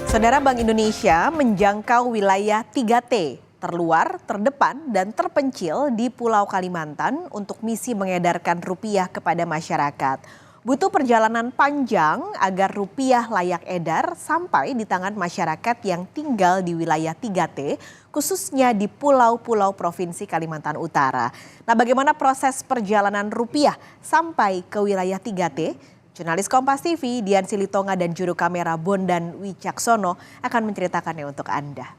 Saudara, Bank Indonesia menjangkau wilayah 3T, terluar, terdepan, dan terpencil di Pulau Kalimantan untuk misi mengedarkan rupiah kepada masyarakat. Butuh perjalanan panjang agar rupiah layak edar sampai di tangan masyarakat yang tinggal di wilayah 3T, khususnya di pulau-pulau Provinsi Kalimantan Utara. Nah, bagaimana proses perjalanan rupiah sampai ke wilayah 3T? Jurnalis Kompas TV Dian Silitonga dan juru kamera Bondan Wicaksono akan menceritakannya untuk Anda.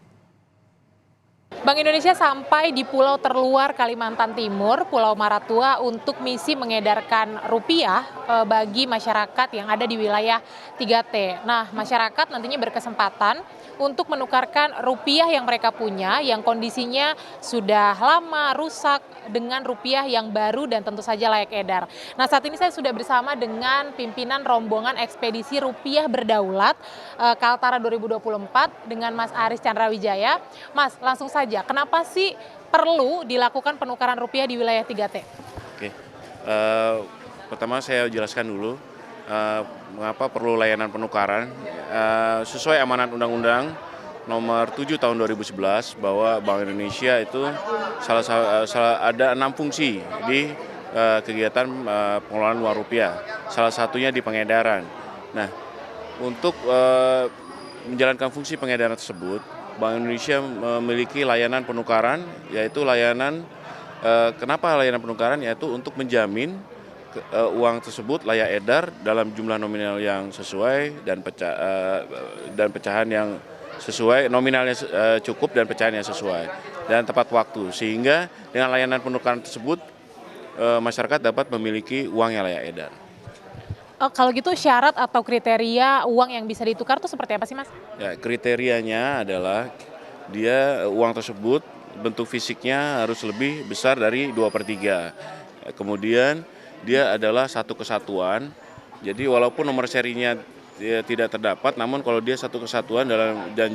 Bank Indonesia sampai di pulau terluar Kalimantan Timur, Pulau Maratua, untuk misi mengedarkan rupiah bagi masyarakat yang ada di wilayah 3T. Nah, masyarakat nantinya berkesempatan untuk menukarkan rupiah yang mereka punya, yang kondisinya sudah lama, rusak, dengan rupiah yang baru dan tentu saja layak edar. Nah, saat ini saya sudah bersama dengan pimpinan rombongan ekspedisi rupiah berdaulat Kaltara 2024 dengan Mas Aris Candrawijaya. Mas, langsung saja, kenapa sih perlu dilakukan penukaran rupiah di wilayah 3T? Oke, pertama saya jelaskan dulu mengapa perlu layanan penukaran. Sesuai amanat Undang-Undang Nomor 7 Tahun 2011 bahwa Bank Indonesia itu ada 6 fungsi di kegiatan pengelolaan uang rupiah. Salah satunya di pengedaran. Nah, untuk menjalankan fungsi pengedaran tersebut, Bank Indonesia memiliki layanan penukaran, yaitu layanan kenapa layanan penukaran, yaitu untuk menjamin uang tersebut layak edar dalam jumlah nominal yang sesuai dan pecahan yang sesuai, nominalnya cukup dan pecahan yang sesuai dan tepat waktu, sehingga dengan layanan penukaran tersebut masyarakat dapat memiliki uang yang layak edar. Kalau gitu syarat atau kriteria uang yang bisa ditukar itu seperti apa sih, Mas? Ya, kriterianya adalah uang tersebut bentuk fisiknya harus lebih besar dari 2/3. Kemudian dia adalah satu kesatuan, jadi walaupun nomor serinya tidak terdapat, namun kalau dia satu kesatuan dan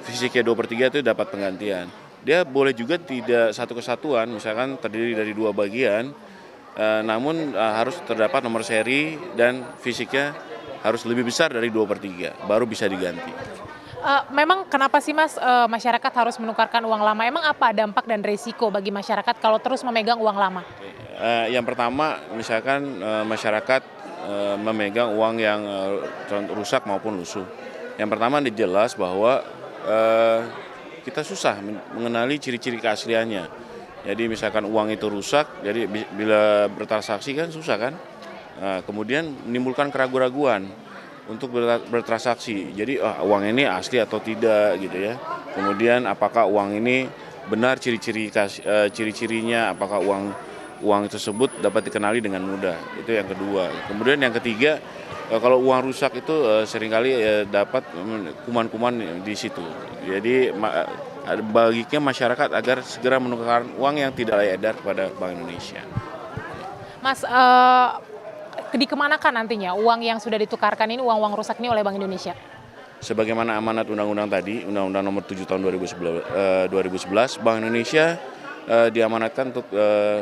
fisiknya 2/3 itu dapat penggantian. Dia boleh juga tidak satu kesatuan, misalkan terdiri dari 2 bagian, namun harus terdapat nomor seri dan fisiknya harus lebih besar dari 2/3, baru bisa diganti. Memang kenapa sih, Mas, masyarakat harus menukarkan uang lama? Emang apa dampak dan resiko bagi masyarakat kalau terus memegang uang lama? Yang pertama, misalkan masyarakat memegang uang yang rusak maupun lusuh. Yang pertama jelas bahwa kita susah mengenali ciri-ciri keasliannya. Jadi misalkan uang itu rusak, jadi bila bertransaksi kan susah kan. Kemudian menimbulkan keraguan-raguan untuk bertransaksi. Jadi uang ini asli atau tidak gitu ya. Kemudian apakah uang ini benar ciri-cirinya, apakah uang tersebut dapat dikenali dengan mudah. Itu yang kedua. Kemudian yang ketiga, kalau uang rusak itu seringkali dapat kuman-kuman di situ. Jadi baginya masyarakat agar segera menukarkan uang yang tidak layak edar kepada Bank Indonesia. Mas, dikemanakan nantinya uang yang sudah ditukarkan ini, uang-uang rusak ini oleh Bank Indonesia? Sebagaimana amanat undang-undang tadi, Undang-Undang Nomor 7 Tahun 2011, Bank Indonesia diamanatkan untuk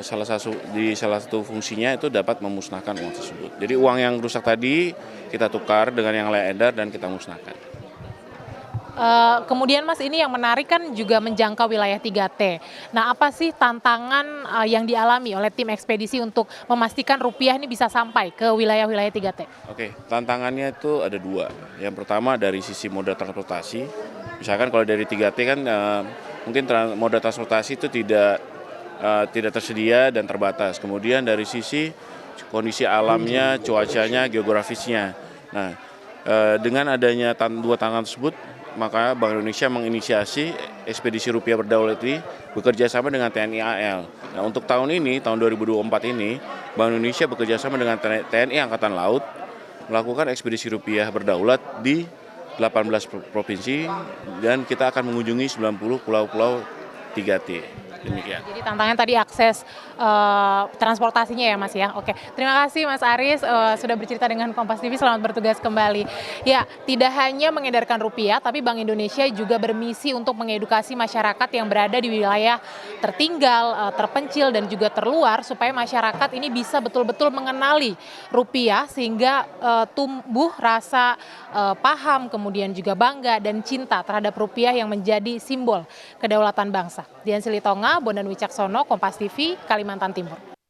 salah satu fungsinya itu dapat memusnahkan uang tersebut. Jadi uang yang rusak tadi kita tukar dengan yang layak edar dan kita musnahkan. Kemudian, Mas, ini yang menarik kan juga menjangkau wilayah 3T. Nah, apa sih tantangan yang dialami oleh tim ekspedisi untuk memastikan rupiah ini bisa sampai ke wilayah-wilayah 3T? Oke, tantangannya itu ada 2. Yang pertama dari sisi moda transportasi. Misalkan kalau dari 3T kan mungkin moda transportasi itu tidak tersedia dan terbatas. Kemudian dari sisi kondisi alamnya, cuacanya, geografisnya. Nah, dengan adanya 2 tantangan tersebut, maka Bank Indonesia menginisiasi ekspedisi rupiah berdaulat ini bekerja sama dengan TNI AL. Nah, untuk tahun ini, tahun 2024 ini, Bank Indonesia bekerja sama dengan TNI Angkatan Laut melakukan ekspedisi rupiah berdaulat di 18 provinsi dan kita akan mengunjungi 90 pulau-pulau 3T. Demikian. Jadi tantangan tadi akses transportasinya ya Mas ya. Oke, terima kasih Mas Aris sudah bercerita dengan Kompas TV. Selamat bertugas kembali. Ya, tidak hanya mengedarkan rupiah, tapi Bank Indonesia juga bermisi untuk mengedukasi masyarakat yang berada di wilayah tertinggal, terpencil dan juga terluar supaya masyarakat ini bisa betul-betul mengenali rupiah sehingga tumbuh rasa paham, kemudian juga bangga dan cinta terhadap rupiah yang menjadi simbol kedaulatan bangsa. Dian Silitonga, Bondan Wicaksono, Kompas TV, Kalimantan Timur.